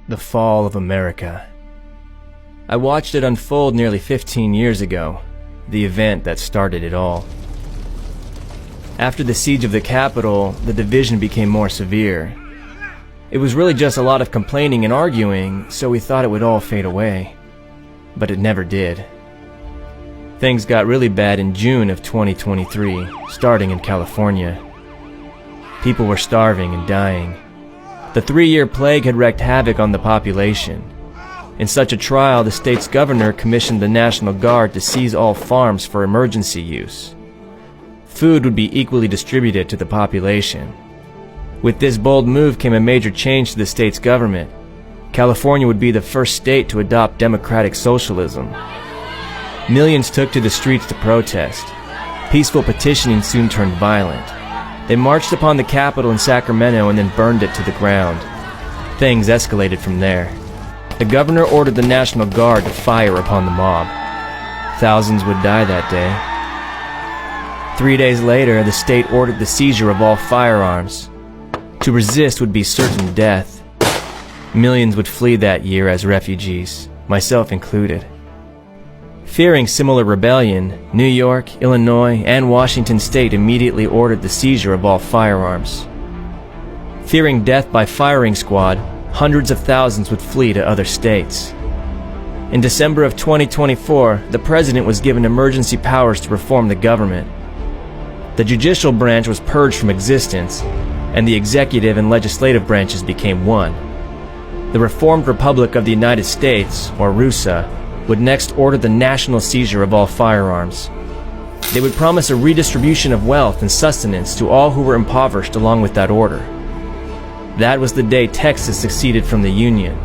The fall of America. I watched it unfold nearly 15 years ago, the event that started it all. After the siege of the Capitol, the division became more severe. It was really just a lot of complaining and arguing, so we thought it would all fade away. But it never did. Things got really bad in June of 2023, starting in California. People were starving and dying. The 3-year plague had wreaked havoc on the population. In such a trial, the state's governor commissioned the National Guard to seize all farms for emergency use. Food would be equally distributed to the population. With this bold move came a major change to the state's government. California would be the first state to adopt democratic socialism. Millions took to the streets to protest. Peaceful petitioning soon turned violent. They marched upon the Capitol in Sacramento and then burned it to the ground. Things escalated from there. The governor ordered the National Guard to fire upon the mob. Thousands would die that day. 3 days later, the state ordered the seizure of all firearms. To resist would be certain death. Millions would flee that year as refugees, myself included. Fearing similar rebellion, New York, Illinois, and Washington State immediately ordered the seizure of all firearms. Fearing death by firing squad, hundreds of thousands would flee to other states. In December of 2024, the president was given emergency powers to reform the government. The judicial branch was purged from existence, and the executive and legislative branches became one. The Reformed Republic of the United States, or RUSA, would next order the national seizure of all firearms. They would promise a redistribution of wealth and sustenance to all who were impoverished along with that order. That was the day Texas seceded from the Union.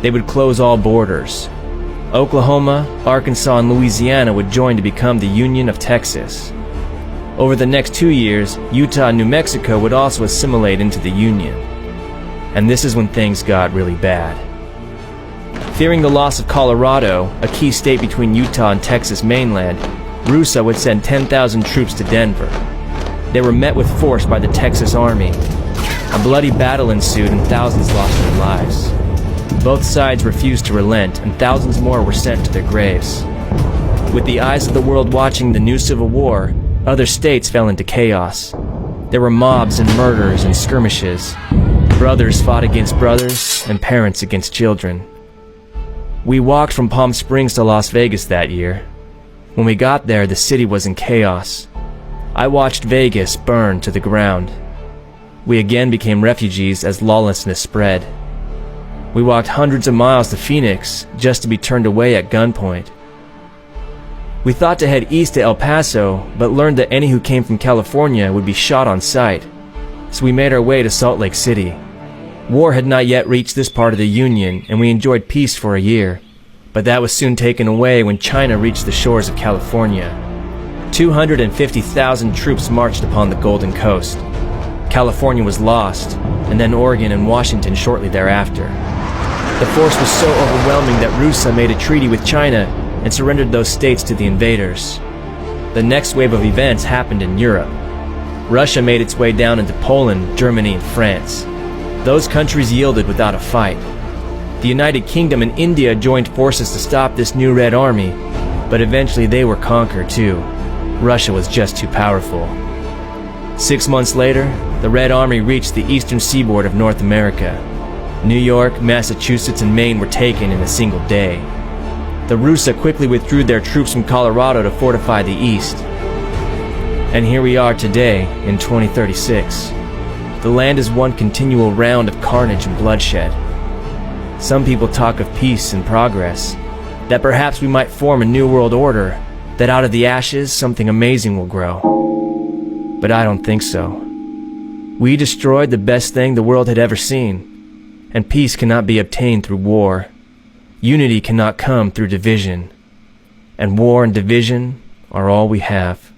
They would close all borders. Oklahoma, Arkansas, and Louisiana would join to become the Union of Texas. Over the next 2 years, Utah and New Mexico would also assimilate into the Union. And this is when things got really bad. Fearing the loss of Colorado, a key state between Utah and Texas mainland, RUSA would send 10,000 troops to Denver. They were met with force by the Texas Army. A bloody battle ensued and thousands lost their lives. Both sides refused to relent and thousands more were sent to their graves. With the eyes of the world watching the new civil war, other states fell into chaos. There were mobs and murders and skirmishes. Brothers fought against brothers and parents against children. We walked from Palm Springs to Las Vegas that year. When we got there, the city was in chaos. I watched Vegas burn to the ground. We again became refugees as lawlessness spread. We walked hundreds of miles to Phoenix just to be turned away at gunpoint. We thought to head east to El Paso, but learned that any who came from California would be shot on sight. So we made our way to Salt Lake City. War had not yet reached this part of the Union, and we enjoyed peace for a year. But that was soon taken away when China reached the shores of California. 250,000 troops marched upon the Golden Coast. California was lost, and then Oregon and Washington shortly thereafter. The force was so overwhelming that RUSA made a treaty with China and surrendered those states to the invaders. The next wave of events happened in Europe. Russia made its way down into Poland, Germany, and France. Those countries yielded without a fight. The United Kingdom and India joined forces to stop this new Red Army, but eventually they were conquered too. Russia was just too powerful. 6 months later, the Red Army reached the eastern seaboard of North America. New York, Massachusetts, and Maine were taken in a single day. The RUSA quickly withdrew their troops from Colorado to fortify the east. And here we are today, in 2036. The land is one continual round of carnage and bloodshed. Some people talk of peace and progress, that perhaps we might form a new world order, that out of the ashes something amazing will grow. But I don't think so. We destroyed the best thing the world had ever seen, and peace cannot be obtained through war. Unity cannot come through division, and war and division are all we have.